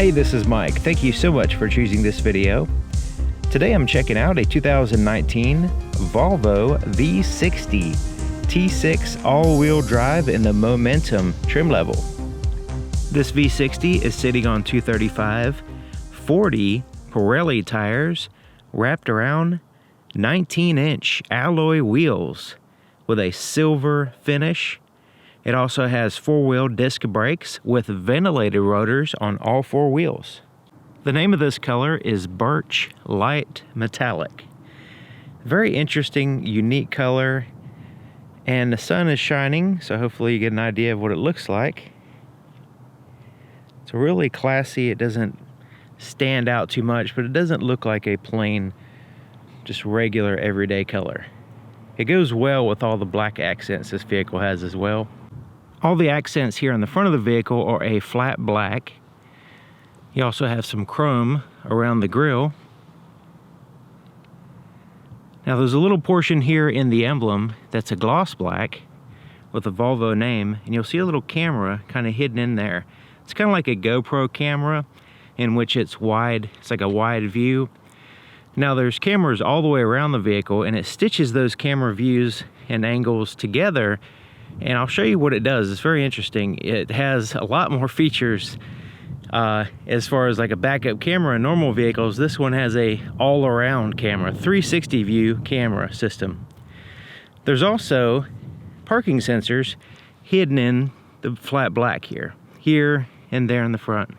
Hey, this is Mike. Thank you so much for choosing this video. Today I'm checking out a 2019 Volvo V60 T6 all-wheel drive in the Momentum trim level. This V60 is sitting on 235 40 Pirelli tires wrapped around 19-inch alloy wheels with a silver finish. It also has four-wheel disc brakes with ventilated rotors on all four wheels. The name of this color is Birch Light Metallic. Very interesting, unique color, and the sun is shining, so hopefully you get an idea of what it looks like. It's really classy. It doesn't stand out too much, but it doesn't look like a plain, just regular everyday color. It goes well with all the black accents this vehicle has as well. All the accents here on the front of the vehicle are a flat black. You also have some chrome around the grille. Now there's a little portion here in the emblem that's a gloss black with a Volvo name, and you'll see a little camera kind of hidden in there. It's kind of like a GoPro camera in which it's wide, it's like a wide view. Now there's cameras all the way around the vehicle, and it stitches those camera views and angles together, and I'll show you what it does. It's very interesting. It has a lot more features as far as like a backup camera in normal vehicles. This one has a all-around camera, 360 view camera system. There's also parking sensors hidden in the flat black here and there in the front.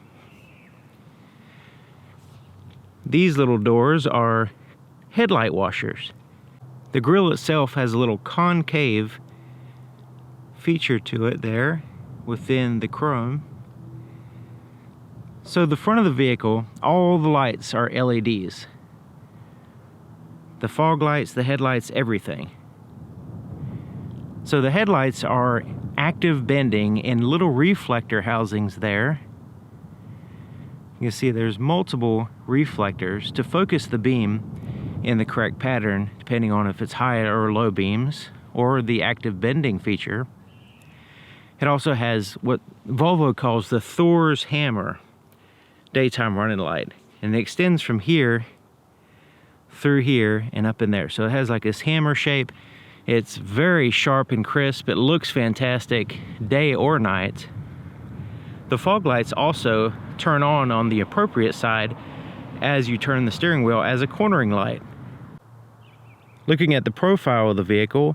These little doors are headlight washers. The grille itself has a little concave feature to it there within the chrome. So the front of the vehicle, all the lights are LEDs. The fog lights, the headlights, everything. So the headlights are active bending in little reflector housings there. You can see there's multiple reflectors to focus the beam in the correct pattern, depending on if it's high or low beams, or the active bending feature. It also has what Volvo calls the Thor's hammer daytime running light, and it extends from here through here and up in there. So it has like this hammer shape. It's very sharp and crisp. It looks fantastic day or night. The fog lights also turn on the appropriate side as you turn the steering wheel as a cornering light. Looking at the profile of the vehicle,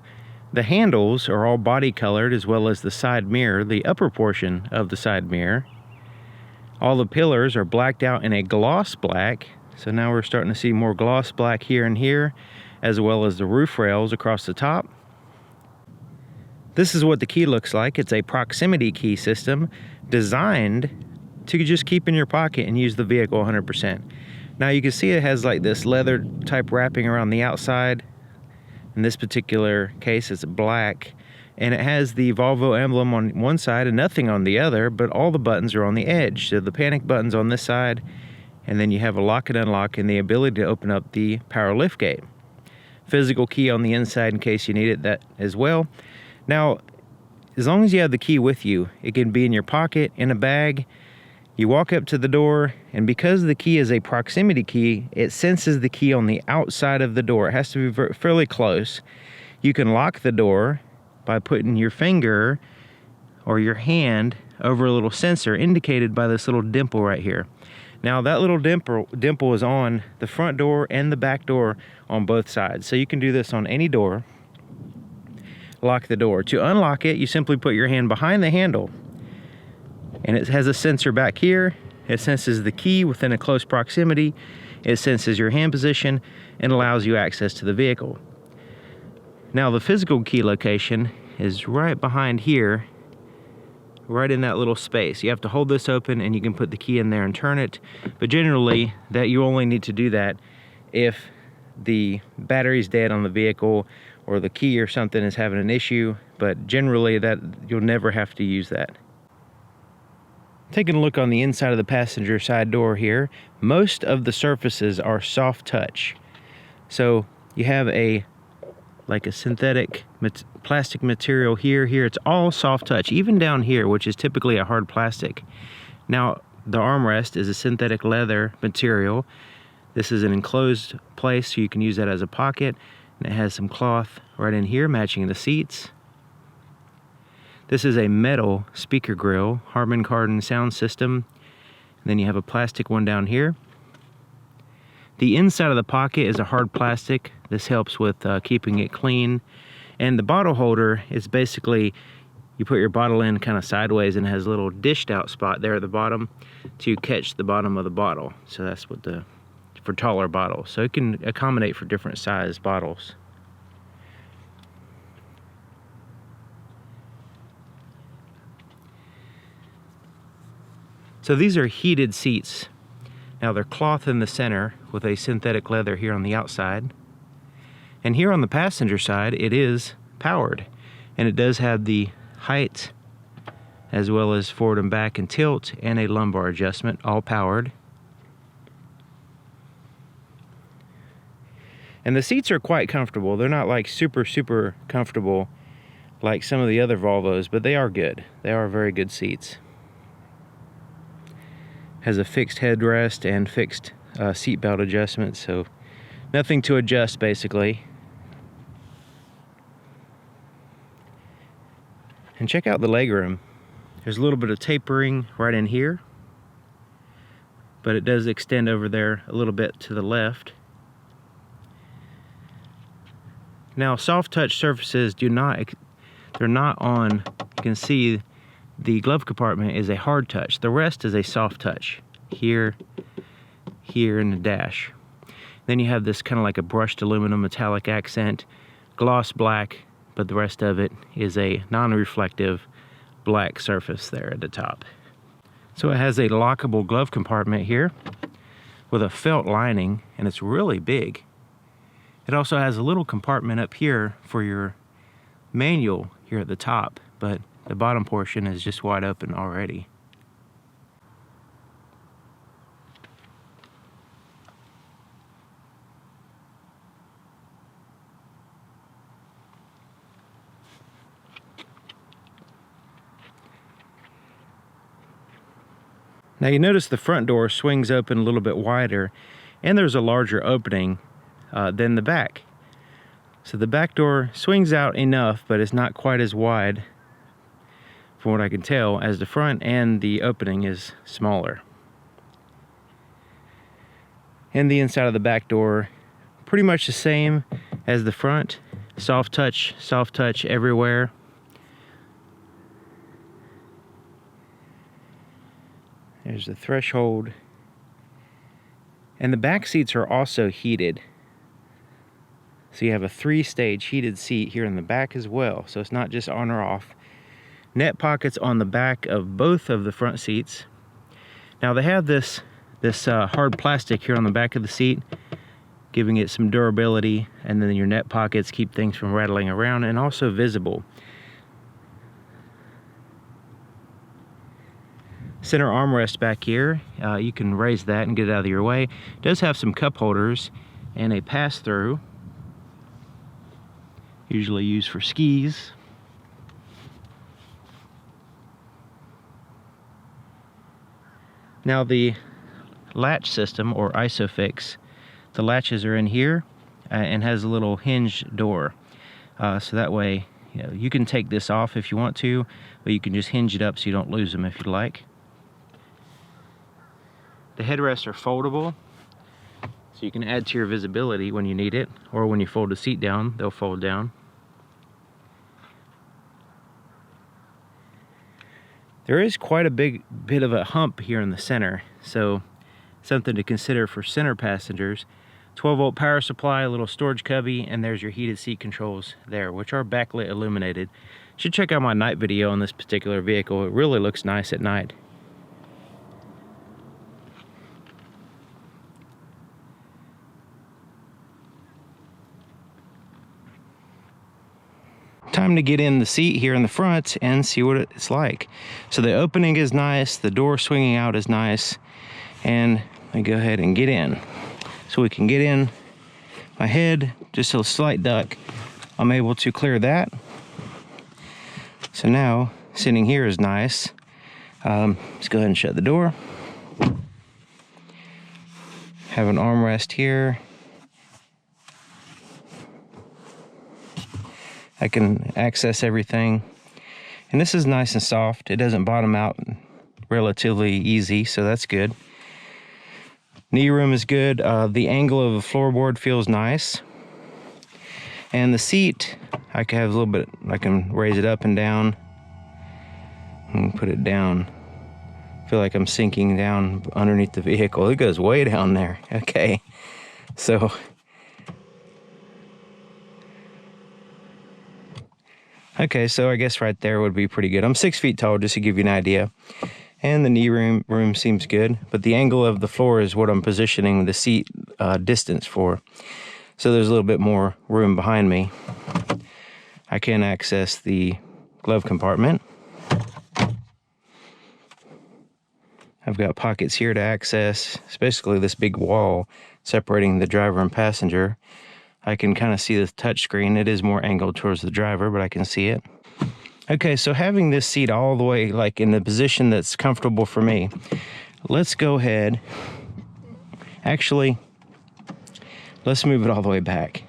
the handles are all body colored, as well as the side mirror, the upper portion of the side mirror. All the pillars are blacked out in a gloss black, so now we're starting to see more gloss black here and here, as well as the roof rails across the top. This is what the key looks like. It's a proximity key system designed to just keep in your pocket and use the vehicle 100%. Now you can see it has like this leather type wrapping around the outside. In this particular case, it's black, and it has the Volvo emblem on one side and nothing on the other, but all the buttons are on the edge. So the panic button's on this side, and then you have a lock and unlock and the ability to open up the power liftgate. Physical key on the inside in case you need it that as well. Now, as long as you have the key with you, it can be in your pocket, in a bag. You walk up to the door, and because the key is a proximity key, it senses the key on the outside of the door. It has to be fairly close. You can lock the door by putting your finger or your hand over a little sensor indicated by this little dimple right here. Now that little dimple is on the front door and the back door on both sides. So you can do this on any door. Lock the door. To unlock it, you simply put your hand behind the handle, and it has a sensor back here. It senses the key within a close proximity. It senses your hand position and allows you access to the vehicle. Now the physical key location is right behind here, right in that little space. You have to hold this open and you can put the key in there and turn it. But generally, that you only need to do that if the battery's dead on the vehicle or the key or something is having an issue. But generally, that you'll never have to use that. Taking a look on the inside of the passenger side door here, most of the surfaces are soft touch. So you have like a synthetic plastic material here. It's all soft touch, even down here, which is typically a hard plastic. Now, The armrest is a synthetic leather material. This is an enclosed place, so you can use that as a pocket. And it has some cloth right in here matching the seats. This is a metal speaker grill, Harman Kardon sound system. And then you have a plastic one down here. The inside of the pocket is a hard plastic. This helps with keeping it clean. And the bottle holder is basically, you put your bottle in kind of sideways and it has a little dished out spot there at the bottom to catch the bottom of the bottle. So that's what for taller bottles. So it can accommodate for different size bottles. So these are heated seats. Now they're cloth in the center with a synthetic leather here on the outside. And here on the passenger side, it is powered. And it does have the height as well as forward and back and tilt and a lumbar adjustment, all powered. And the seats are quite comfortable. They're not like super comfortable like some of the other Volvos, but they are good. They are very good seats. Has a fixed headrest and fixed seat belt adjustment, so nothing to adjust basically. And check out the legroom. There's a little bit of tapering right in here, but it does extend over there a little bit to the left. Now, soft touch surfaces they're not on, you can see the glove compartment is a hard touch. The rest is a soft touch. Here, in the dash. Then you have this kind of like a brushed aluminum metallic accent, gloss black, but the rest of it is a non-reflective black surface there at the top. So it has a lockable glove compartment here with a felt lining, and it's really big. It also has a little compartment up here for your manual here at the top, but the bottom portion is just wide open already. Now you notice the front door swings open a little bit wider, and there's a larger opening than the back. So the back door swings out enough, but it's not quite as wide, from what I can tell, as the front, and the opening is smaller. And the inside of the back door, pretty much the same as the front. Soft touch everywhere. There's the threshold. And the back seats are also heated. So you have a 3-stage heated seat here in the back as well. So it's not just on or off. Net pockets on the back of both of the front seats. Now they have this hard plastic here on the back of the seat, giving it some durability, and then your net pockets keep things from rattling around and also visible. Center armrest back here, you can raise that and get it out of your way. It does have some cup holders and a pass-through, usually used for skis. Now the latch system, or ISOFIX, the latches are in here and has a little hinged door. So that way, you can take this off if you want to, but you can just hinge it up so you don't lose them if you like. The headrests are foldable, so you can add to your visibility when you need it, or when you fold the seat down, they'll fold down. There is quite a bit of a hump here in the center, so something to consider for center passengers. 12-volt power supply, a little storage cubby, and there's your heated seat controls there, which are backlit illuminated. You should check out my night video on this particular vehicle. It really looks nice at night. Time to get in the seat here in the front and see what it's like. So the opening is nice, the door swinging out is nice, and let me go ahead and get in. So we can get in my head, just a slight duck. I'm able to clear that. So now, sitting here is nice. Let's go ahead and shut the door. Have an armrest here. I can access everything. And this is nice and soft. It doesn't bottom out relatively easy, so that's good. Knee room is good. The angle of the floorboard feels nice. And the seat, I can have a little bit, I can raise it up and down and put it down. I feel like I'm sinking down underneath the vehicle. It goes way down there. Okay, so I guess right there would be pretty good. I'm 6 feet tall, just to give you an idea. And the knee room seems good, but the angle of the floor is what I'm positioning the seat distance for. So there's a little bit more room behind me. I can access the glove compartment. I've got pockets here to access. It's basically this big wall separating the driver and passenger. I can kind of see the touch screen. It is more angled towards the driver, but I can see it. Okay, so having this seat all the way like in the position that's comfortable for me, let's go ahead. Actually, let's move it all the way back.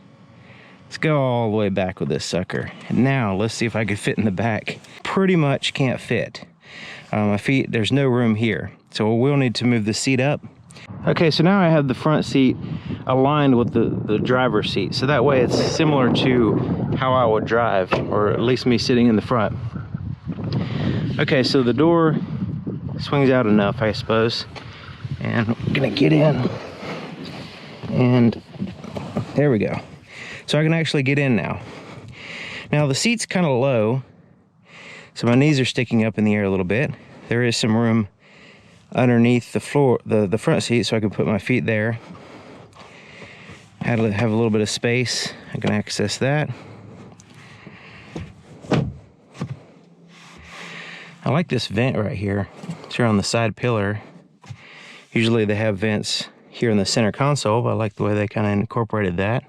Let's go all the way back with this sucker. And now let's see if I can fit in the back. Pretty much can't fit. My feet, there's no room here. So we'll need to move the seat up. Okay, so now I have the front seat aligned with the driver's seat. So that way it's similar to how I would drive, or at least me sitting in the front. Okay, so the door swings out enough, I suppose. And I'm gonna get in. And there we go. So I can actually get in now. Now the seat's kind of low, so my knees are sticking up in the air a little bit. There is some room underneath the floor, the front seat, so I can put my feet there. Have a little bit of space. I can access that. I like this vent right here. It's here on the side pillar. Usually they have vents here in the center console, but I like the way they kind of incorporated that.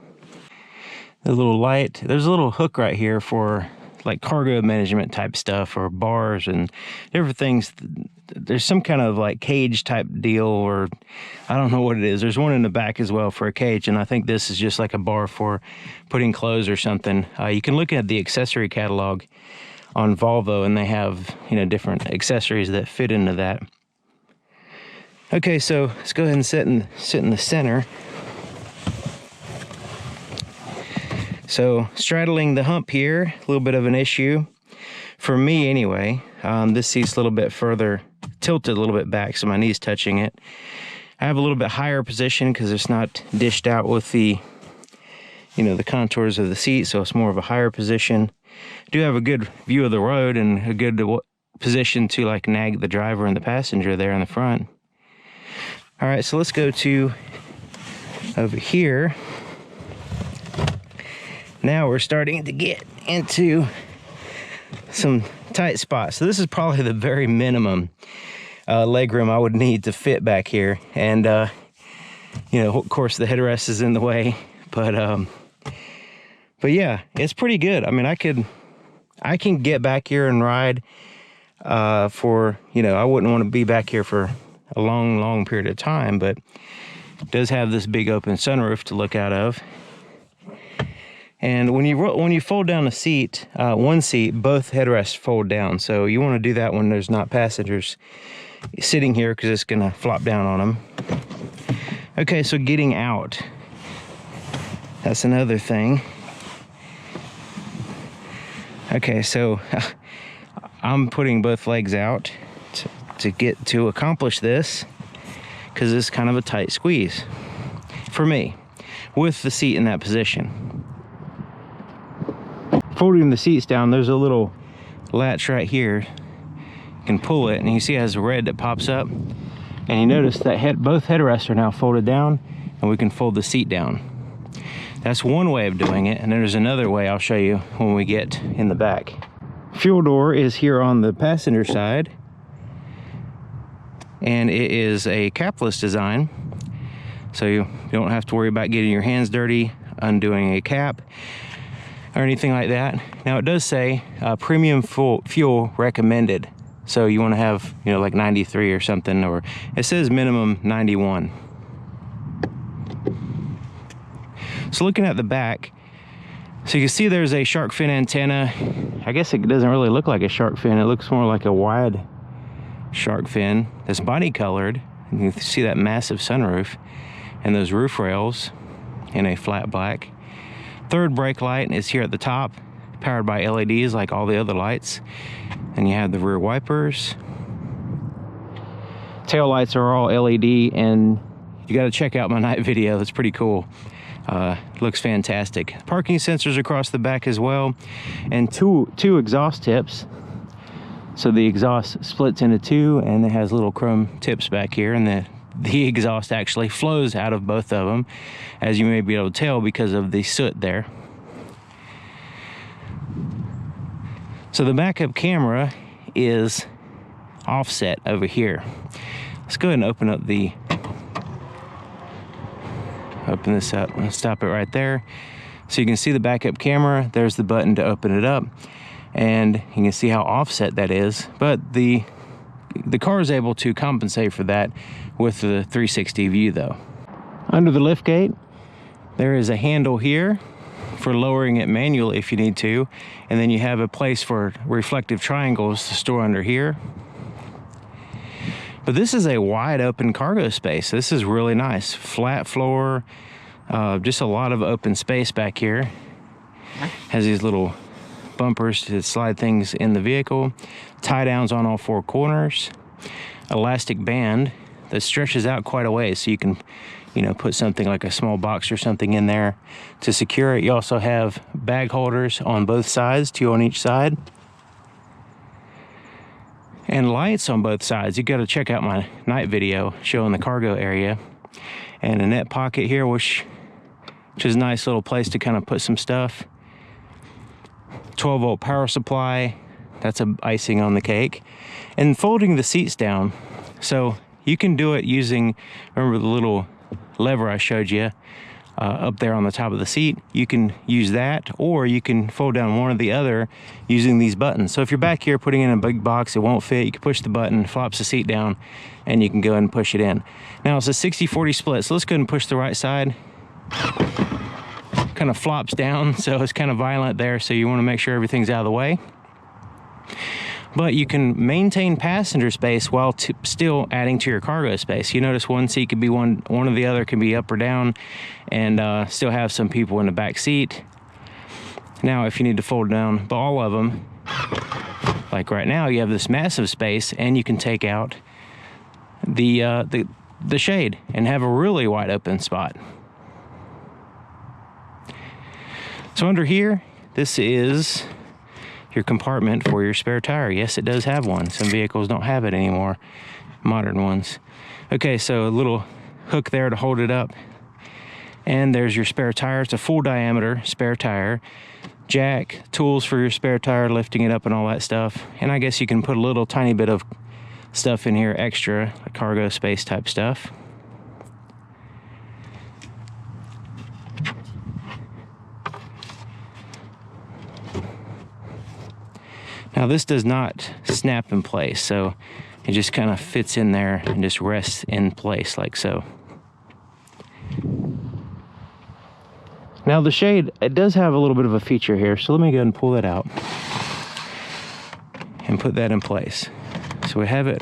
The little light, there's a little hook right here for like cargo management type stuff, or bars and different things. There's some kind of like cage type deal, or I don't know what it is. There's one in the back as well for a cage, and I think this is just like a bar for putting clothes or something. You can look at the accessory catalog on Volvo, and they have, you know, different accessories that fit into that. Okay, so let's go ahead and sit in the center. So straddling the hump here, a little bit of an issue for me anyway. This seat's a little bit further tilted, a little bit back, so my knee's touching it. I have a little bit higher position because it's not dished out with the, you know, the contours of the seat, so it's more of a higher position. I do have a good view of the road and a good position to like nag the driver and the passenger there in the front. All right, so let's go to over here. Now we're starting to get into some tight spots. So this is probably the very minimum leg room I would need to fit back here. And, you know, of course the headrest is in the way, but yeah, it's pretty good. I mean, I can get back here and ride for, you know, I wouldn't want to be back here for a long period of time, but it does have this big open sunroof to look out of. And when you fold down a seat, one seat, both headrests fold down. So you want to do that when there's not passengers sitting here, because it's going to flop down on them. Okay, so getting out. That's another thing. Okay, so I'm putting both legs out to accomplish this, because it's kind of a tight squeeze for me with the seat in that position. Folding the seats down, there's a little latch right here. You can pull it, and you see it has a red that pops up. And you notice that both headrests are now folded down, and we can fold the seat down. That's one way of doing it, and there's another way I'll show you when we get in the back. Fuel door is here on the passenger side, and it is a capless design, so you don't have to worry about getting your hands dirty undoing a cap or anything like that. Now it does say premium fuel recommended. So you want to have, you know, like 93 or something, or it says minimum 91. So looking at the back, so you can see there's a shark fin antenna. I guess it doesn't really look like a shark fin. It looks more like a wide shark fin that's body colored. You can see that massive sunroof and those roof rails in a flat black. Third brake light is here at the top, powered by LEDs like all the other lights. And you have the rear wipers. Tail lights are all LED, and you got to check out my night video. That's pretty cool. Looks fantastic. Parking sensors across the back as well, and two exhaust tips. So the exhaust splits into two, and it has little chrome tips back here, and the exhaust actually flows out of both of them, as you may be able to tell because of the soot there. So the backup camera is offset over here. Let's go ahead and open this up. Let's stop it right there. So you can see the backup camera. There's the button to open it up, and you can see how offset that is. But the car is able to compensate for that with the 360 view though. Under the liftgate, there is a handle here for lowering it manually if you need to, and then you have a place for reflective triangles to store under here. But this is a wide open cargo space. This is really nice. Flat floor, just a lot of open space back here. Has these little bumpers to slide things in the vehicle, tie downs on all four corners, elastic band that stretches out quite a way, so you can, you know, put something like a small box or something in there to secure it. You also have bag holders on both sides, two on each side, and lights on both sides. You got to check out my night video showing the cargo area, and a net pocket here, which is a nice little place to kind of put some stuff. 12-volt power supply, that's a icing on the cake. And folding the seats down, so you can do it using, remember the little lever I showed you up there on the top of the seat? You can use that, or you can fold down one or the other using these buttons. So if you're back here putting in a big box, it won't fit, you can push the button, flops the seat down, and you can go ahead and push it in. Now it's a 60-40 split, so let's go ahead and push the right side. Kind of flops down, so it's kind of violent there, so you want to make sure everything's out of the way. But you can maintain passenger space while still adding to your cargo space. You notice one seat could be one or the other can be up or down, and still have some people in the back seat. Now if you need to fold down all of them, like right now, you have this massive space, and you can take out the shade and have a really wide open spot. So under here, this is your compartment for your spare tire. Yes, it does have one. Some vehicles don't have it anymore, modern ones. Okay, so a little hook there to hold it up. And there's your spare tire. It's a full diameter spare tire. Jack, tools for your spare tire, lifting it up and all that stuff. And I guess you can put a little tiny bit of stuff in here extra, like cargo space type stuff. Now this does not snap in place, so it just kind of fits in there and just rests in place like so. Now the shade, it does have a little bit of a feature here, so let me go ahead and pull that out and put that in place. So we have it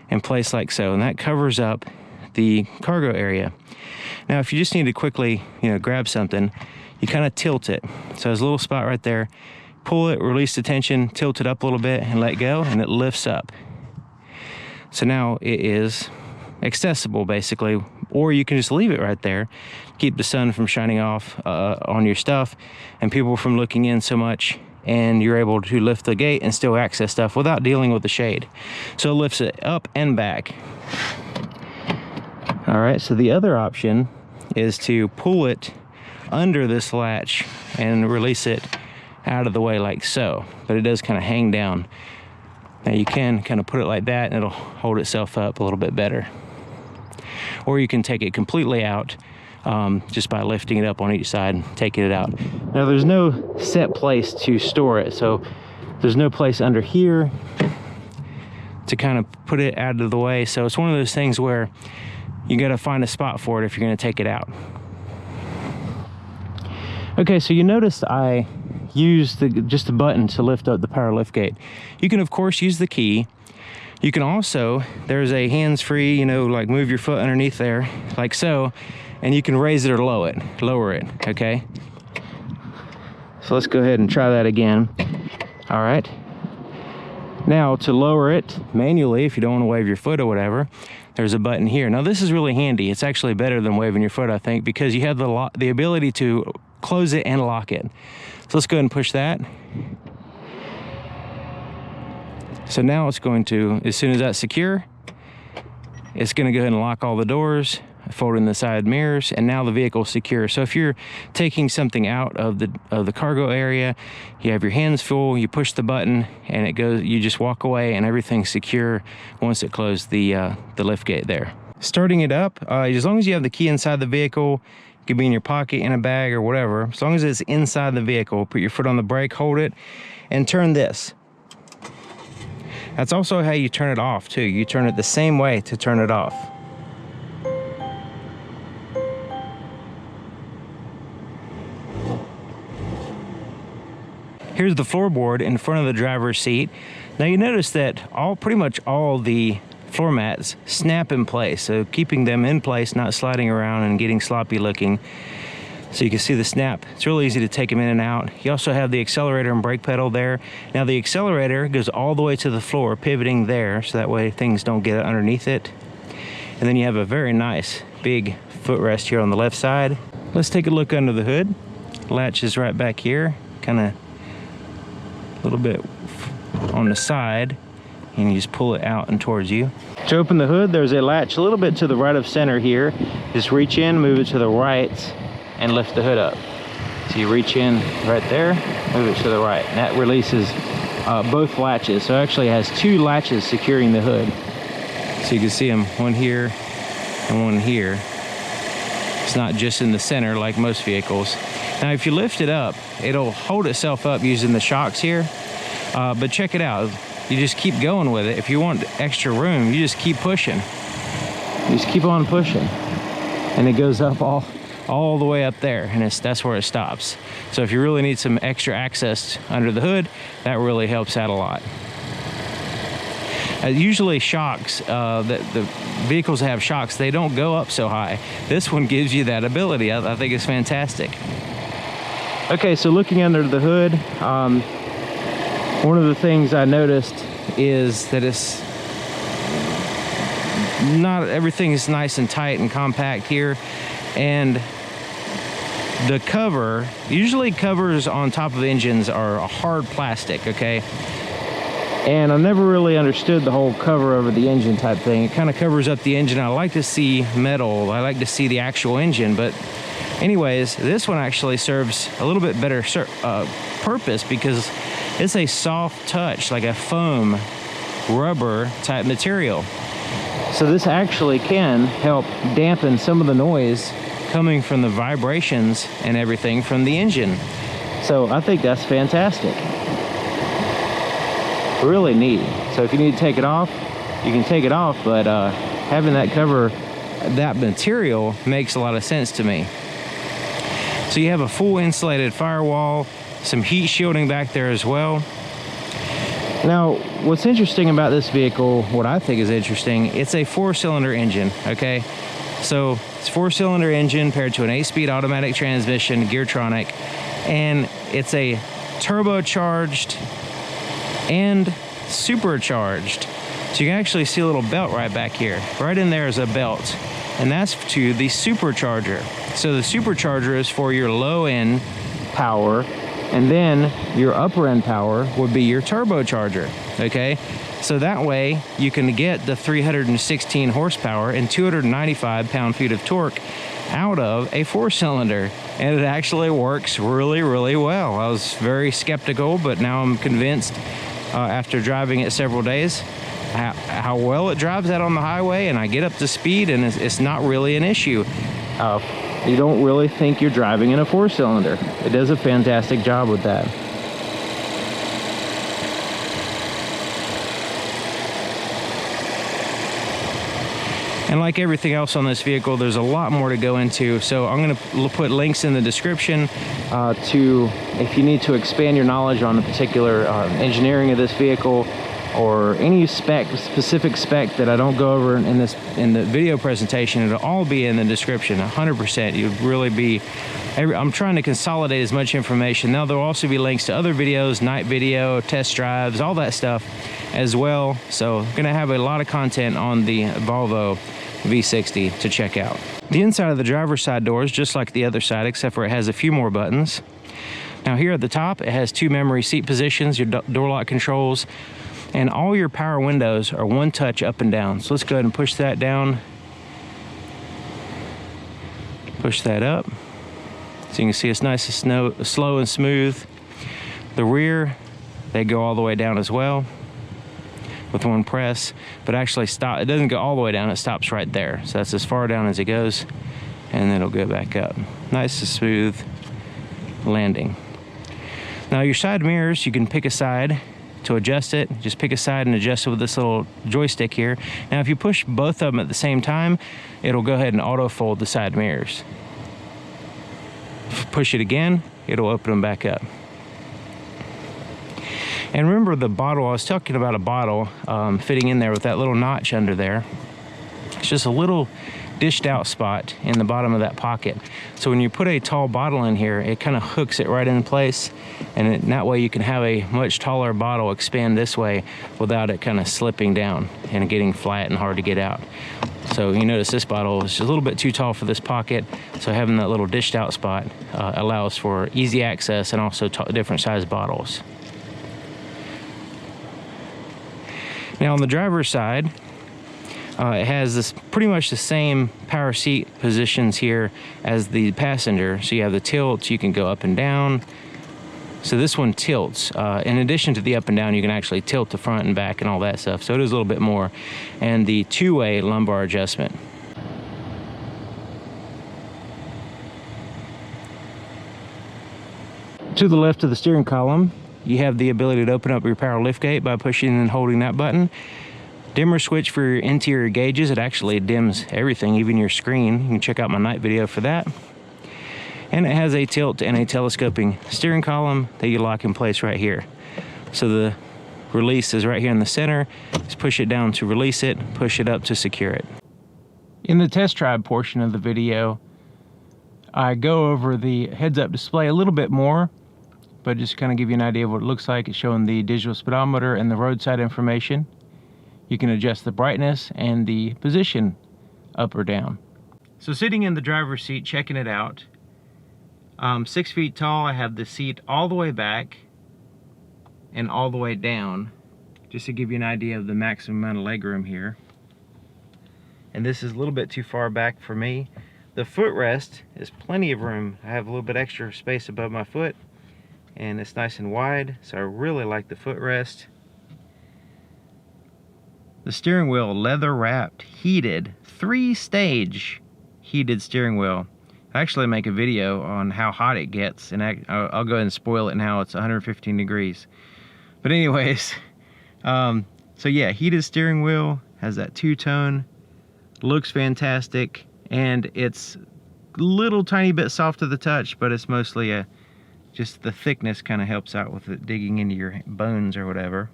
in place like so, and that covers up the cargo area. Now if you just need to quickly, grab something, you kind of tilt it. So there's a little spot right there. Pull it, release the tension, tilt it up a little bit and let go, and it lifts up. So now it is accessible basically, or you can just leave it right there, keep the sun from shining off on your stuff and people from looking in so much, and you're able to lift the gate and still access stuff without dealing with the shade. So it lifts it up and back. All right, so the other option is to pull it under this latch and release it out of the way like so, but it does kind of hang down. Now you can kind of put it like that and it'll hold itself up a little bit better. Or you can take it completely out just by lifting it up on each side and taking it out. Now there's no set place to store it, so there's no place under here. to kind of put it out of the way. So it's one of those things where you got to find a spot for it if you're going to take it out. Okay, so you noticed I used just the button to lift up the power liftgate. You can of course use the key. You can also, there's a hands-free, you know, like move your foot underneath there, like so, and you can raise it or lower it, okay? So let's go ahead and try that again. All right. Now to lower it manually, if you don't want to wave your foot or whatever, there's a button here. Now this is really handy. It's actually better than waving your foot, I think, because you have the ability to close it and lock it. So let's go ahead and push that. So now it's going to, as soon as that's secure, it's going to go ahead and lock all the doors, fold in the side mirrors, and now the vehicle's secure. So if you're taking something out of the cargo area, you have your hands full, you push the button, and it goes. You just walk away, and everything's secure once it closed the lift gate there. Starting it up, as long as you have the key inside the vehicle, it could be in your pocket, in a bag, or whatever. As long as it's inside the vehicle, put your foot on the brake, hold it, and turn this. That's also how you turn it off too. You turn it the same way to turn it off. Here's the floorboard in front of the driver's seat. Now you notice that pretty much all the floor mats snap in place, so keeping them in place, not sliding around and getting sloppy looking. So you can see the snap. It's really easy to take them in and out. You also have the accelerator and brake pedal there. Now the accelerator goes all the way to the floor, pivoting there, so that way things don't get underneath it. And then you have a very nice big footrest here on the left side. Let's take a look under the hood. Latch is right back here, kind of a little bit on the side, and you just pull it out and towards you. To open the hood, there's a latch a little bit to the right of center here. Just reach in, move it to the right, and lift the hood up. So you reach in right there, move it to the right, and that releases both latches. So it actually has two latches securing the hood. So you can see them, one here and one here. It's not just in the center like most vehicles. Now if you lift it up, it'll hold itself up using the shocks here, but check it out. You just keep going with it. If you want extra room, you just keep pushing. You just keep on pushing, and it goes up all the way up there, and that's where it stops. So if you really need some extra access under the hood, that really helps out a lot. Usually shocks, the vehicles that have shocks, they don't go up so high. This one gives you that ability. I think it's fantastic. Okay, so looking under the hood, one of the things I noticed is that it's not everything is nice and tight and compact here, and the cover, usually covers on top of engines are a hard plastic, okay? And I never really understood the whole cover over the engine type thing. It kind of covers up the engine. I like to see metal. I like to see the actual engine, but anyways, this one actually serves a little bit better purpose because it's a soft touch, like a foam rubber type material. So this actually can help dampen some of the noise coming from the vibrations and everything from the engine. So I think that's fantastic. Really neat. So if you need to take it off, you can take it off, but having that cover, that material makes a lot of sense to me. So you have a full insulated firewall, some heat shielding back there as well. Now, what's interesting about this vehicle, what I think is interesting, it's a 4-cylinder engine, okay? So it's a 4-cylinder engine paired to an 8-speed automatic transmission, Geartronic, and it's a turbocharged and supercharged. So you can actually see a little belt right back here. Right in there is a belt, and that's to the supercharger. So the supercharger is for your low end power, and then your upper end power would be your turbocharger, okay? So that way you can get the 316 horsepower and 295 pound-feet of torque out of a 4-cylinder, and it actually works really, really well. I was very skeptical, but now I'm convinced after driving it several days how well it drives out on the highway, and I get up to speed, and it's not really an issue. You don't really think you're driving in a 4-cylinder. It does a fantastic job with that. And like everything else on this vehicle, there's a lot more to go into. So I'm gonna put links in the description to, if you need to expand your knowledge on the particular engineering of this vehicle, or any specific spec that I don't go over in the video presentation. It'll all be in the description, 100%. You'd really be, I'm trying to consolidate as much information. Now there'll also be links to other videos, night video, test drives, all that stuff as well. So I'm gonna have a lot of content on the Volvo V60 to check out. The inside of the driver's side door is just like the other side, except for it has a few more buttons. Now here at the top, it has 2 memory seat positions, your door lock controls, and all your power windows are one touch up and down. So let's go ahead and push that down. Push that up. So you can see it's nice and slow and smooth. The rear, they go all the way down as well with one press, but actually stop. It doesn't go all the way down, it stops right there. So that's as far down as it goes, and then it'll go back up. Nice and smooth landing. Now your side mirrors, you can pick a side to adjust it. Just pick a side and adjust it with this little joystick here. Now if you push both of them at the same time, it'll go ahead and auto fold the side mirrors. Push it again, it'll open them back up. And remember the bottle, I was talking about a bottle fitting in there with that little notch under there. It's just a little dished out spot in the bottom of that pocket. So when you put a tall bottle in here, it kind of hooks it right in place, and that way you can have a much taller bottle expand this way without it kind of slipping down and getting flat and hard to get out. So you notice this bottle is just a little bit too tall for this pocket, so having that little dished out spot allows for easy access and also different size bottles. Now on the driver's side, it has this pretty much the same power seat positions here as the passenger. So you have the tilt, you can go up and down. So this one tilts. In addition to the up and down, you can actually tilt the front and back and all that stuff. So it is a little bit more. And the 2-way lumbar adjustment. To the left of the steering column, you have the ability to open up your power liftgate by pushing and holding that button. Dimmer switch for your interior gauges. It actually dims everything, even your screen. You can check out my night video for that. And it has a tilt and a telescoping steering column that you lock in place right here. So the release is right here in the center. Just push it down to release it, push it up to secure it. In the test drive portion of the video, I go over the heads-up display a little bit more, but just kind of give you an idea of what it looks like. It's showing the digital speedometer and the roadside information. You can adjust the brightness and the position up or down. So sitting in the driver's seat, checking it out. 6 feet tall, I have the seat all the way back and all the way down, just to give you an idea of the maximum amount of legroom here. And this is a little bit too far back for me. The footrest is plenty of room. I have a little bit extra space above my foot, and it's nice and wide, so I really like the footrest. The steering wheel, leather wrapped, heated, 3-stage heated steering wheel. I actually make a video on how hot it gets, and I'll go ahead and spoil it now. It's 115 degrees. But anyways, so yeah, heated steering wheel, has that 2-tone, looks fantastic, and it's a little tiny bit soft to the touch, but it's mostly just the thickness kind of helps out with it digging into your bones or whatever.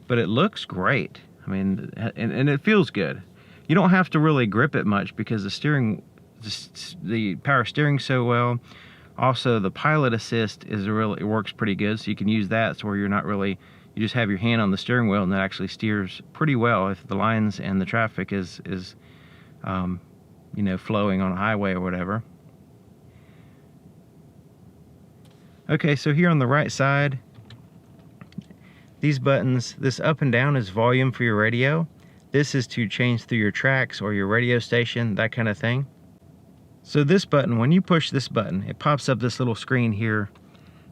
But it looks great. I mean, and it feels good. You don't have to really grip it much because the power steering so well. Also, the pilot assist it works pretty good, so you can use that. So where you're not really, you just have your hand on the steering wheel, and that actually steers pretty well if the lines and the traffic is you know, flowing on a highway or whatever. Okay, so here on the right side, these buttons, this up and down is volume for your radio. This is to change through your tracks or your radio station, that kind of thing. So this button, when you push this button, it pops up this little screen here,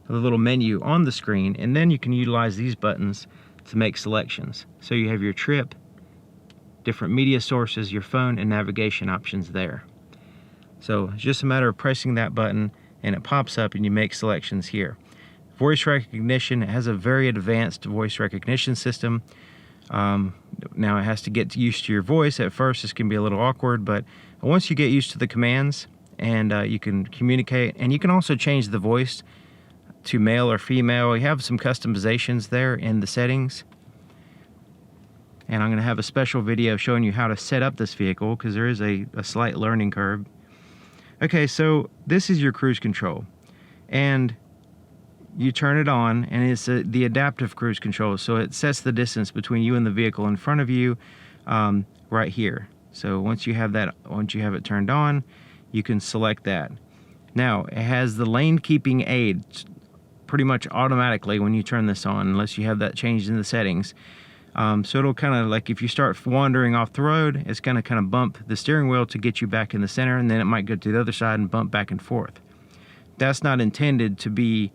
a little menu on the screen, and then you can utilize these buttons to make selections. So you have your trip, different media sources, your phone, and navigation options there. So it's just a matter of pressing that button and it pops up and you make selections here. Voice recognition, it has a very advanced voice recognition system. Now it has to get used to your voice. At first this can be a little awkward, but once you get used to the commands and you can communicate, and you can also change the voice to male or female. You have some customizations there in the settings. And I'm going to have a special video showing you how to set up this vehicle because there is a slight learning curve. Okay, so this is your cruise control. And you turn it on, and it's the adaptive cruise control. So it sets the distance between you and the vehicle in front of you right here. So once you have it turned on, you can select that. Now, it has the lane keeping aid pretty much automatically when you turn this on, unless you have that changed in the settings. So it'll kind of, like if you start wandering off the road, it's going to kind of bump the steering wheel to get you back in the center, and then it might go to the other side and bump back and forth. That's not intended to be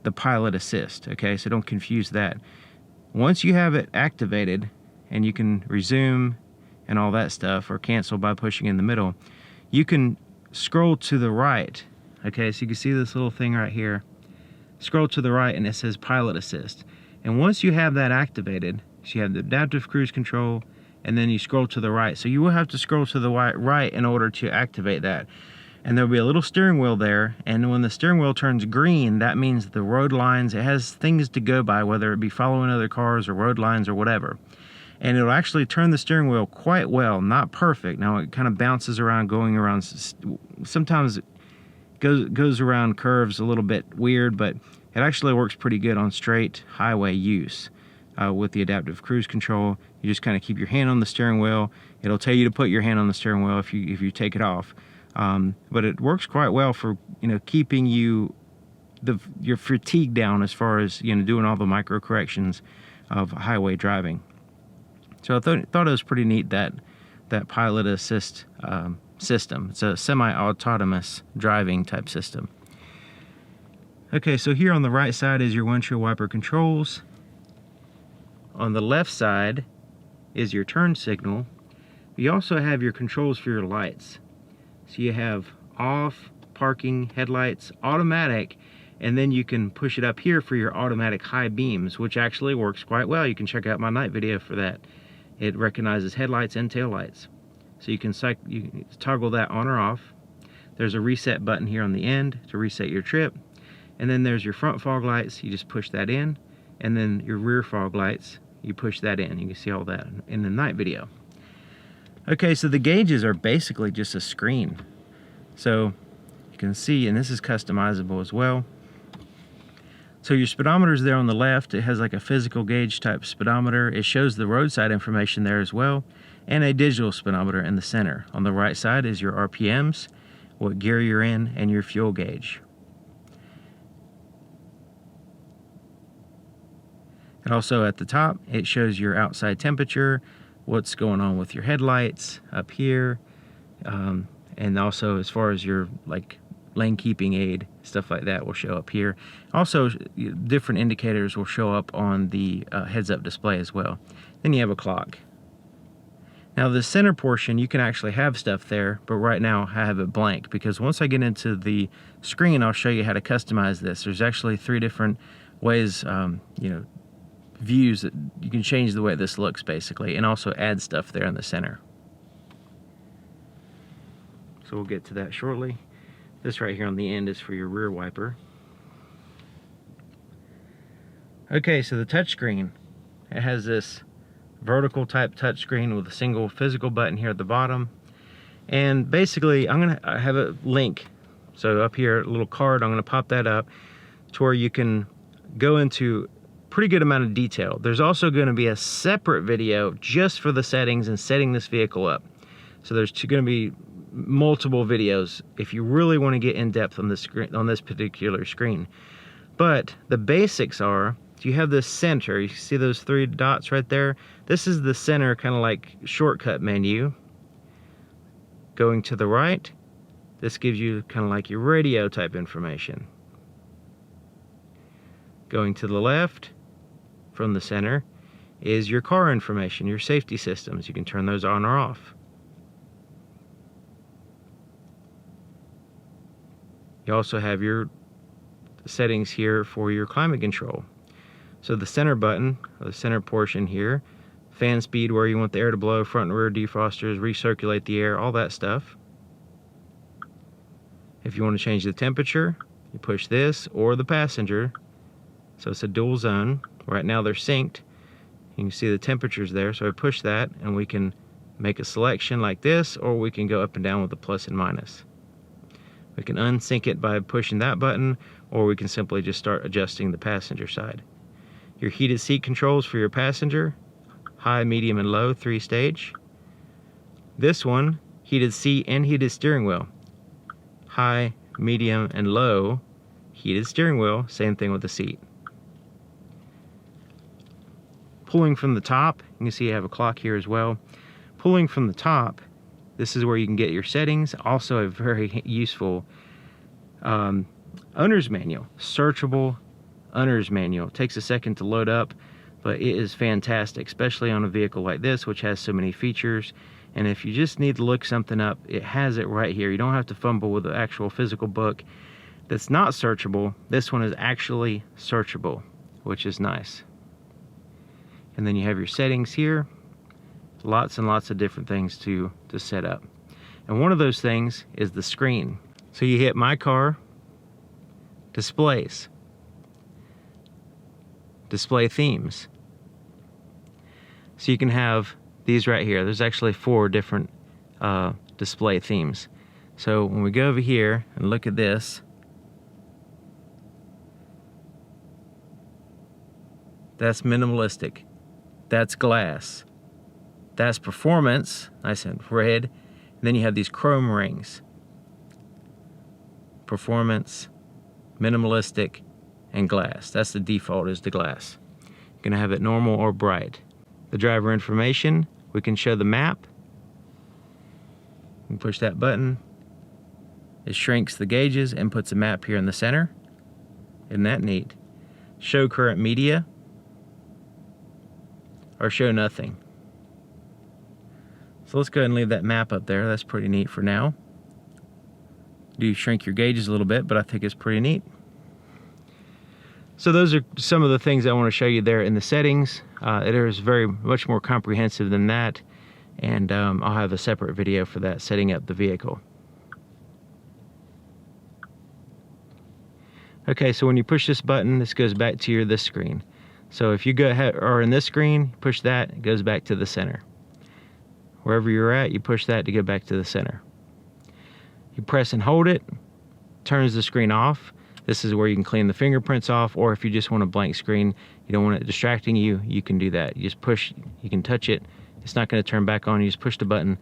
the pilot assist, okay? So don't confuse that. Once you have it activated, and you can resume and all that stuff, or cancel by pushing in the middle, you can scroll to the right, okay? So you can see this little thing right here. Scroll to the right and it says pilot assist. And once you have that activated, so you have the adaptive cruise control, and then you scroll to the right. So you will have to scroll to the right in order to activate that. And there'll be a little steering wheel there, and when the steering wheel turns green, that means the road lines, it has things to go by, whether it be following other cars or road lines or whatever. And it'll actually turn the steering wheel quite well, not perfect. Now it kind of bounces around, going around, sometimes it goes around curves a little bit weird, but it actually works pretty good on straight highway use. With the adaptive cruise control, you just kind of keep your hand on the steering wheel. It'll tell you to put your hand on the steering wheel if you take it off. But it works quite well for keeping your fatigue down as far as doing all the micro corrections of highway driving. So I thought it was pretty neat that pilot assist system. It's a semi-autonomous driving type system. Okay, so here on the right side is your windshield wiper controls. On the left side is your turn signal. You also have your controls for your lights. So you have off, parking, headlights, automatic, and then you can push it up here for your automatic high beams, which actually works quite well. You can check out my night video for that. It recognizes headlights and tail lights. So you can toggle that on or off. There's a reset button here on the end to reset your trip. And then there's your front fog lights. You just push that in. And then your rear fog lights, you push that in. You can see all that in the night video. Okay, so the gauges are basically just a screen. So you can see, and this is customizable as well. So your speedometer is there on the left. It has like a physical gauge type speedometer. It shows the roadside information there as well, and a digital speedometer in the center. On the right side is your RPMs, what gear you're in, and your fuel gauge. And also at the top, it shows your outside temperature, what's going on with your headlights up here, and also as far as your lane keeping aid, stuff like that will show up here. Also, different indicators will show up on the heads-up display as well. Then you have a clock. Now the center portion, you can actually have stuff there, but right now I have it blank because once I get into the screen, I'll show you how to customize this. There's actually 3 different ways, views that you can change the way this looks basically, and also add stuff there in the center. So we'll get to that shortly. This right here on the end is for your rear wiper. Okay, so the touchscreen, it has this vertical type touchscreen with a single physical button here at the bottom. And basically I have a link. So up here, a little card, I'm gonna pop that up to where you can go into pretty good amount of detail. There's also going to be a separate video just for the settings and setting this vehicle up. So there's going to be multiple videos if you really want to get in depth on this screen, on this particular screen. But the basics are, you have this center, you see those 3 dots right there? This is the center kind of like shortcut menu. Going to the right, this gives you kind of like your radio type information. Going to the left from the center is your car information, your safety systems. You can turn those on or off. You also have your settings here for your climate control. So the center button, or the center portion here, fan speed, where you want the air to blow, front and rear defrosters, recirculate the air, all that stuff. If you want to change the temperature, you push this or the passenger. So it's a dual zone. Right now they're synced. You can see the temperatures there, so I push that and we can make a selection like this, or we can go up and down with the plus and minus. We can unsync it by pushing that button, or we can simply just start adjusting the passenger side. Your heated seat controls for your passenger, high, medium, and low, 3-stage. This one, heated seat and heated steering wheel. High, medium, and low, heated steering wheel, same thing with the seat. Pulling from the top, you can see I have a clock here as well. Pulling from the top, this is where you can get your settings. Also a very useful owner's manual, searchable owner's manual. It takes a second to load up, but it is fantastic, especially on a vehicle like this, which has so many features. And if you just need to look something up, it has it right here. You don't have to fumble with the actual physical book that's not searchable. This one is actually searchable, which is nice. And then you have your settings here. Lots and lots of different things to set up. And one of those things is the screen. So you hit My Car, Displays, Display Themes. So you can have these right here. There's actually 4 different display themes. So when we go over here and look at this, that's minimalistic. That's glass. That's performance, nice and red. And then you have these chrome rings. Performance, minimalistic, and glass. That's the default, is the glass. You're gonna have it normal or bright. The driver information, we can show the map. You can push that button. It shrinks the gauges and puts a map here in the center. Isn't that neat? Show current media, or show nothing. So let's go ahead and leave that map up there. That's pretty neat for now. Do shrink your gauges a little bit, but I think it's pretty neat. So those are some of the things I want to show you there in the settings. It is very much more comprehensive than that, and I'll have a separate video for that, setting up the vehicle. Okay, so when you push this button, this goes back to this screen. So if you go ahead, or in this screen, push that, it goes back to the center. Wherever you're at, you push that to go back to the center. You press and hold it, turns the screen off. This is where you can clean the fingerprints off, or if you just want a blank screen, you don't want it distracting you, you can do that. You just push, you can touch it. It's not going to turn back on. You just push the button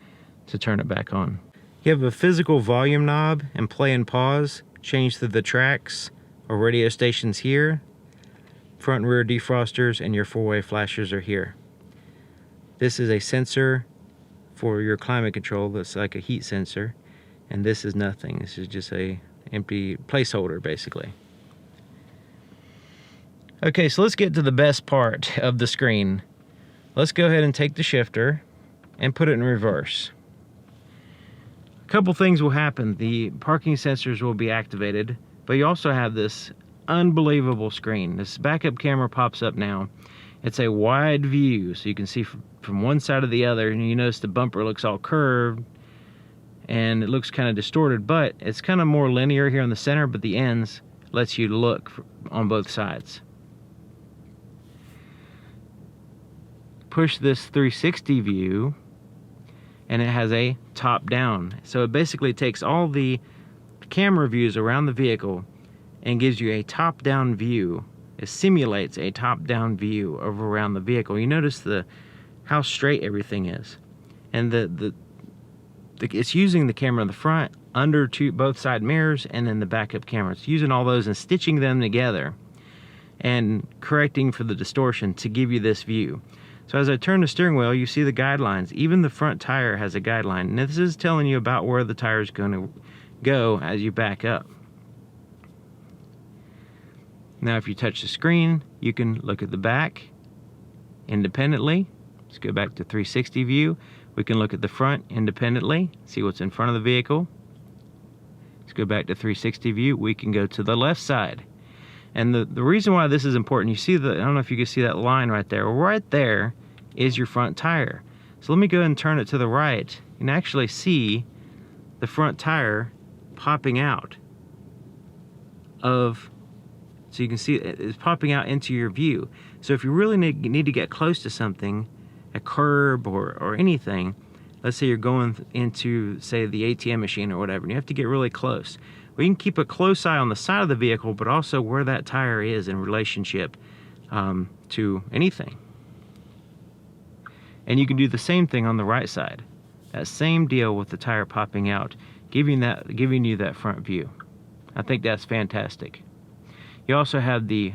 to turn it back on. You have a physical volume knob and play and pause. Change to the tracks or radio stations here. Front and rear defrosters and your 4-way flashers are here. This is a sensor for your climate control. That's like a heat sensor. And this is nothing. This is just a empty placeholder, basically. Okay, so let's get to the best part of the screen. Let's go ahead and take the shifter and put it in reverse. A couple things will happen. The parking sensors will be activated, but you also have this unbelievable screen. This backup camera pops up now. It's a wide view, so you can see from one side to the other, and you notice the bumper looks all curved and it looks kind of distorted, but it's kind of more linear here in the center, but the ends lets you look on both sides. Push this 360 view and it has a top down. So it basically takes all the camera views around the vehicle and gives you a top down view. It simulates a top down view over around the vehicle. You notice how straight everything is. And it's using the camera in the front, under both side mirrors, and then the backup camera. It's using all those and stitching them together and correcting for the distortion to give you this view. So as I turn the steering wheel, you see the guidelines. Even the front tire has a guideline. And this is telling you about where the tire is going to go as you back up. Now if you touch the screen, you can look at the back independently. Let's go back to 360 view. We can look at the front independently, see what's in front of the vehicle. Let's go back to 360 view. We can go to the left side. And the reason why this is important, you see I don't know if you can see that line right there. Right there is your front tire. So let me go ahead and turn it to the right. You can actually see the front tire popping out of, so you can see it's popping out into your view. So if you really need to get close to something, a curb or anything, let's say you're going into, say, the ATM machine or whatever, and you have to get really close. Well, you can keep a close eye on the side of the vehicle, but also where that tire is in relationship to anything. And you can do the same thing on the right side. That same deal with the tire popping out, giving you that front view. I think that's fantastic. You also have the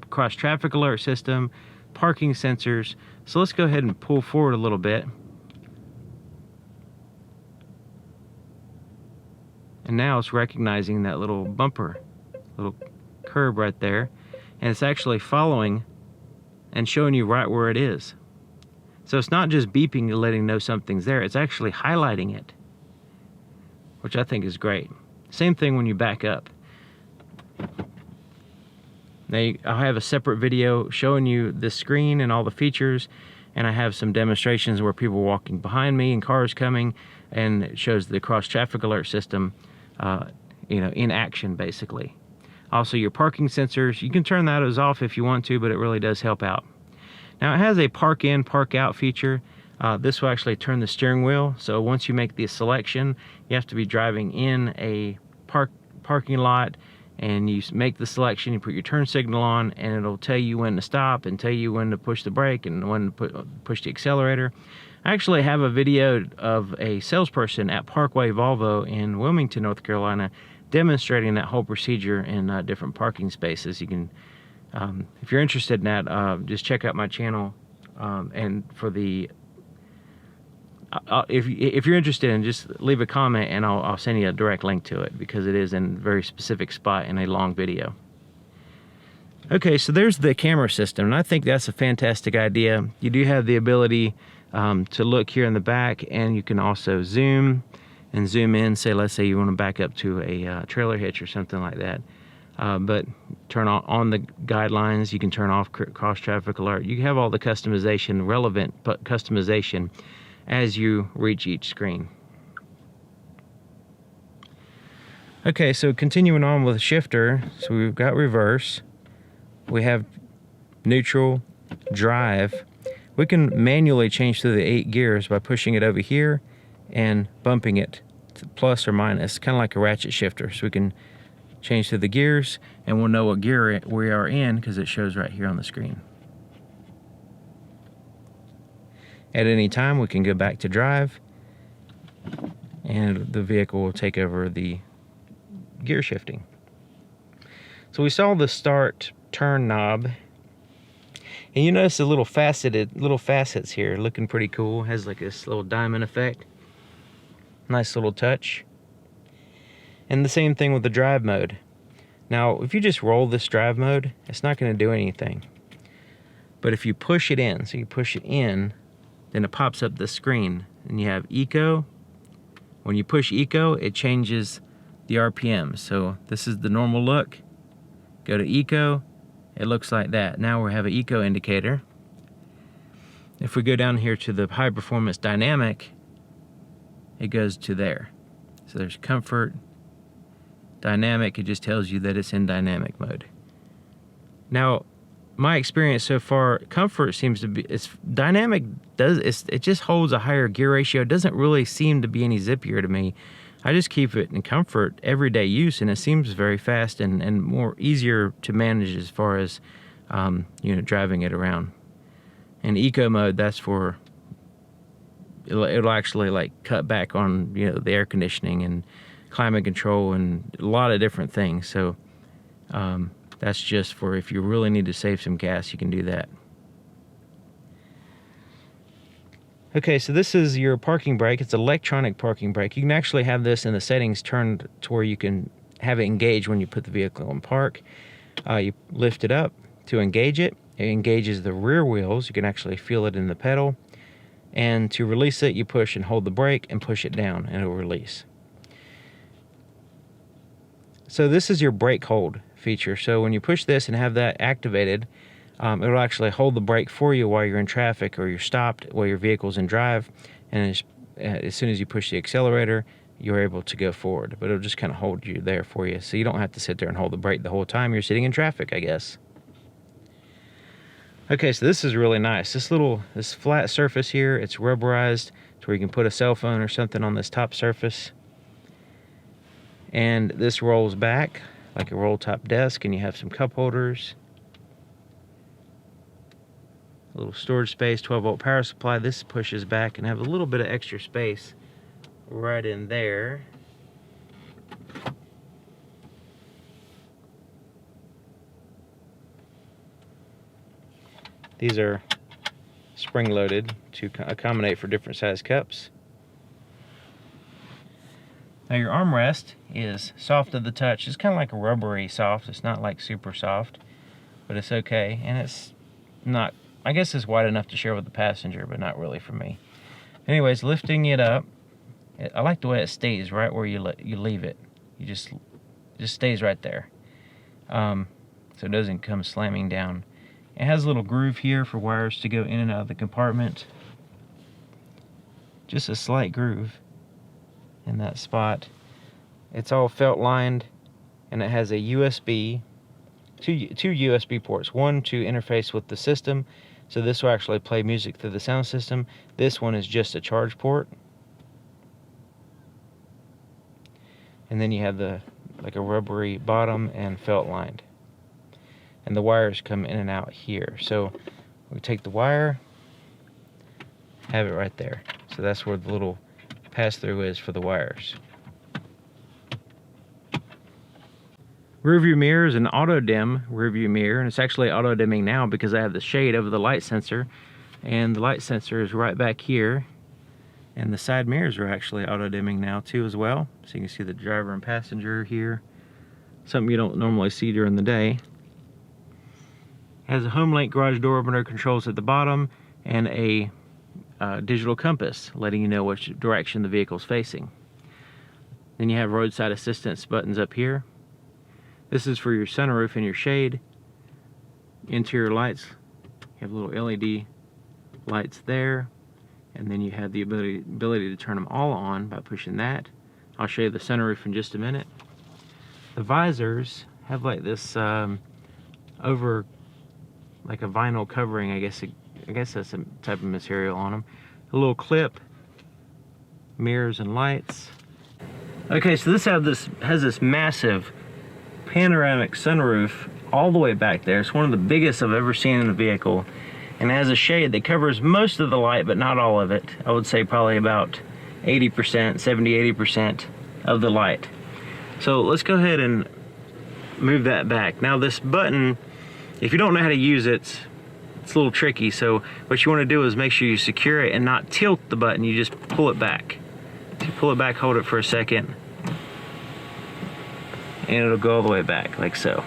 cross traffic alert system, parking sensors. So let's go ahead and pull forward a little bit. And now it's recognizing that little bumper, little curb right there. And it's actually following and showing you right where it is. So it's not just beeping and letting you know something's there, it's actually highlighting it, which I think is great. Same thing when you back up. Now I'll have a separate video showing you the screen and all the features, and I have some demonstrations where people are walking behind me and cars coming, and it shows the cross traffic alert system in action basically. Also your parking sensors, you can turn those off if you want to, but it really does help out. Now it has a park in, park out feature. This will actually turn the steering wheel. So once you make the selection, you have to be driving in a parking lot, and you make the selection, you put your turn signal on, and it'll tell you when to stop and tell you when to push the brake and when to push the accelerator. I actually have a video of a salesperson at Parkway Volvo in Wilmington, North Carolina, demonstrating that whole procedure in different parking spaces. You can, if you're interested in that, just check out my channel. And for the, if you're interested in, just leave a comment and I'll send you a direct link to it, because it is in a very specific spot in a long video. Okay, so there's the camera system, and I think that's a fantastic idea. You do have the ability to look here in the back, and you can also zoom and zoom in. Say, let's say you want to back up to a trailer hitch or something like that. But turn on the guidelines. You can turn off cross traffic alert. You have all the customization, relevant customization, as you reach each screen. Okay, so continuing on with the shifter, so we've got reverse, we have neutral, drive. We can manually change through the 8 gears by pushing it over here and bumping it to plus or minus, kind of like a ratchet shifter. So we can change through the gears, and we'll know what gear we are in because it shows right here on the screen. At any time, we can go back to drive, and the vehicle will take over the gear shifting. So we saw the start turn knob, and you notice the little facets here, looking pretty cool. Has like this little diamond effect. Nice little touch. And the same thing with the drive mode. Now, if you just roll this drive mode, it's not going to do anything. But if you push it in, so you push it in, then it pops up the screen, and you have Eco. When you push Eco, it changes the RPM. So this is the normal look. Go to Eco, it looks like that. Now we have an Eco indicator. If we go down here to the high performance dynamic, it goes to there. So there's comfort, dynamic, it just tells you that it's in dynamic mode. Now, my experience so far, comfort seems to be, it's dynamic, it just holds a higher gear ratio. It doesn't really seem to be any zippier to me. I just keep it in comfort, everyday use, and it seems very fast and more easier to manage as far as driving it around. And eco mode, that's for, it'll actually like cut back on the air conditioning and climate control and a lot of different things. So that's just for if you really need to save some gas, you can do that. Okay, so this is your parking brake. It's electronic parking brake. You can actually have this in the settings turned to where you can have it engage when you put the vehicle in park. You lift it up to engage it. It engages the rear wheels. You can actually feel it in the pedal. And to release it, you push and hold the brake and push it down and it'll release. So this is your brake hold feature. So when you push this and have that activated, It'll actually hold the brake for you while you're in traffic or you're stopped while your vehicle's in drive, and as soon as you push the accelerator, you're able to go forward. But it'll just kind of hold you there for you, so you don't have to sit there and hold the brake the whole time you're sitting in traffic, I guess. Okay, so this is really nice. This flat surface here, it's rubberized to where you can put a cell phone or something on this top surface. And this rolls back like a roll top desk, and you have some cup holders. A little storage space, 12-volt power supply. This pushes back and have a little bit of extra space right in there. These are spring-loaded to accommodate for different size cups. Now your armrest is soft to the touch. It's kind of like a rubbery soft. It's not like super soft, but it's okay. And it's not, I guess it's wide enough to share with the passenger, but not really for me. Anyways, lifting it up, I like the way it stays right where you leave it. It just stays right there. So it doesn't come slamming down. It has a little groove here for wires to go in and out of the compartment. Just a slight groove in that spot. It's all felt lined, and it has a USB, two USB ports, one to interface with the system, so this will actually play music through the sound system. This one is just a charge port, and then you have like a rubbery bottom and felt lined, and the wires come in and out here. So we take the wire, have it right there, so that's where the little pass-through is for the wires. Rear view mirror is an auto dim rear view mirror, and it's actually auto dimming now because I have the shade over the light sensor, and the light sensor is right back here, and the side mirrors are actually auto dimming now too as well, so you can see the driver and passenger here, something you don't normally see during the day. It has a home link garage door opener controls at the bottom, and a digital compass letting you know which direction the vehicle's facing. Then you have roadside assistance buttons up here. This is for your sunroof and your shade. Interior lights, you have little LED lights there, and then you have the ability to turn them all on by pushing that. I'll show you the sunroof in just a minute. The visors have like this over like a vinyl covering, I guess that's a type of material on them. A little clip, mirrors and lights. Okay, so this has this massive panoramic sunroof all the way back there. It's one of the biggest I've ever seen in a vehicle, and it has a shade that covers most of the light, but not all of it. I would say probably about 80%, 70-80% of the light. So let's go ahead and move that back. Now this button, if you don't know how to use it, it's a little tricky. So what you want to do is make sure you secure it and not tilt the button. You just pull it back. So you pull it back, hold it for a second, and it'll go all the way back like so.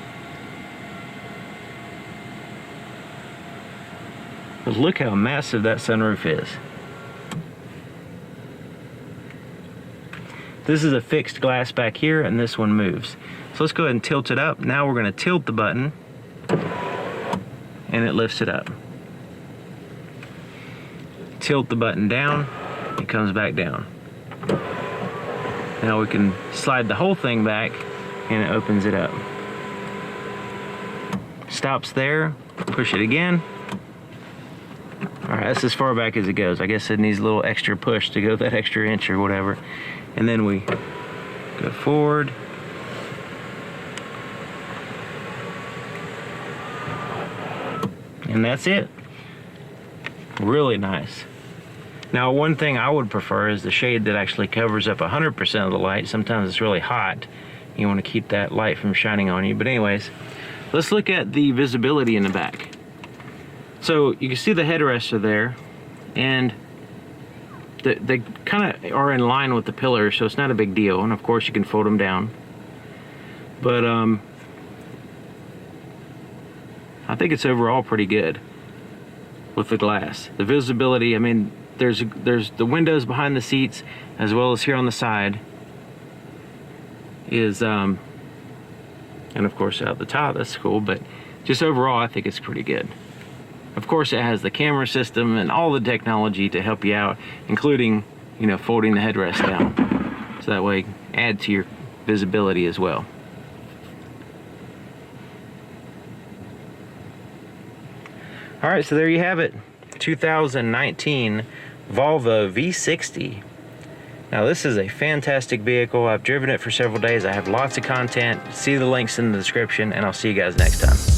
But look how massive that sunroof is. This is a fixed glass back here, and this one moves. So let's go ahead and tilt it up. Now we're going to tilt the button, and it lifts it up. Tilt the button down, it comes back down. Now we can slide the whole thing back, and it opens it up. Stops there, push it again. Alright, that's as far back as it goes. I guess it needs a little extra push to go that extra inch or whatever. And then we go forward. And that's it. Really nice. Now, one thing I would prefer is the shade that actually covers up 100% of the light. Sometimes it's really hot. You want to keep that light from shining on you. But anyways, let's look at the visibility in the back. So you can see the headrests are there, and they kind of are in line with the pillars, so it's not a big deal. And of course you can fold them down. But I think it's overall pretty good with the glass. The visibility, I mean, there's the windows behind the seats as well as here on the side is and of course out the top, that's cool, but just overall, I think it's pretty good. Of course, it has the camera system and all the technology to help you out, including, you know, folding the headrest down. So that way, add to your visibility as well. All right, so there you have it. 2019 Volvo V60. Now this is a fantastic vehicle. I've driven it for several days. I have lots of content. See the links in the description, and I'll see you guys next time.